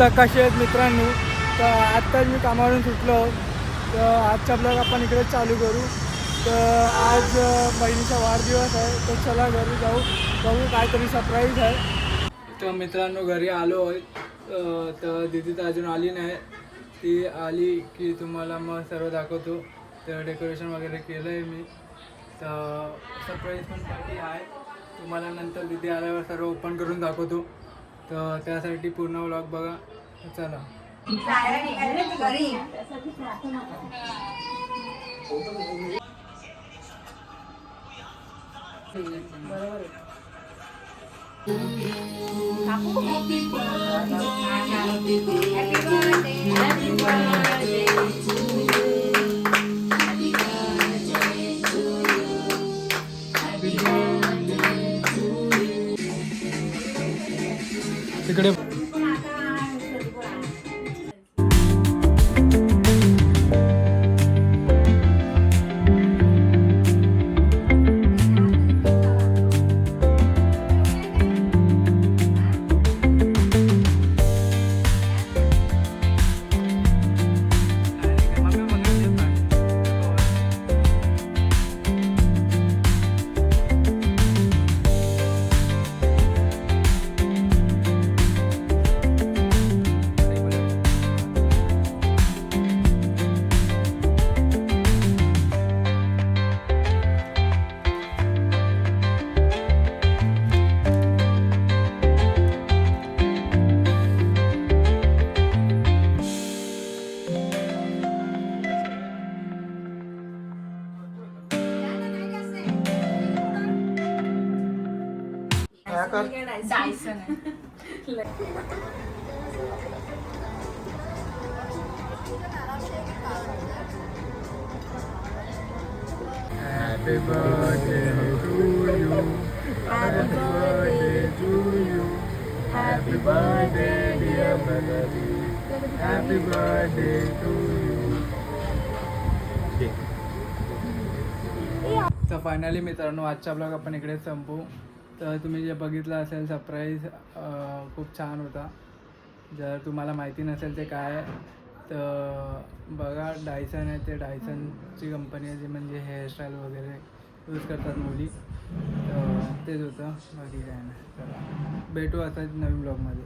तर कसे आहेत मित्रांनो. तर आत्ताच मी कामावरून सुटलो. तर आजचा ब्लॉग आपण इकडे चालू करू. तर आज बहिणीचा वाढदिवस आहे. तर चला घरी जाऊ, बघू काहीतरी सरप्राईज आहे. तर मित्रांनो घरी आलो आहे. तर दीदी तर अजून आली नाही. ती आली की तुम्हाला मग सर्व दाखवतो. तर डेकोरेशन वगैरे केलं आहे मी. तर सरप्राईज पण पार्टी आहे. तुम्हाला नंतर दीदी आल्यावर सर्व ओपन करून दाखवतो. तर त्यासाठी पूर्ण व्लॉग बघा. चला. तिकडे Happy birthday to you. Happy birthday to you. Happy birthday dear brother. Happy birthday to you. तर फायनली मित्रांनो आजचा ब्लॉग आपण इकडे संपू. तर तुम्ही जे बघितलं असेल सरप्राईज खूप छान होता. जर तुम्हाला माहिती नसेल ते काय आहे तर बघा. डायसन आहे. ते डायसनची कंपनी आहे जी म्हणजे हेअरस्टाईल वगैरे यूज करतात मुली. तर तेच होतं. बाकी काय नाही. चला भेटू आता नवीन ब्लॉगमध्ये.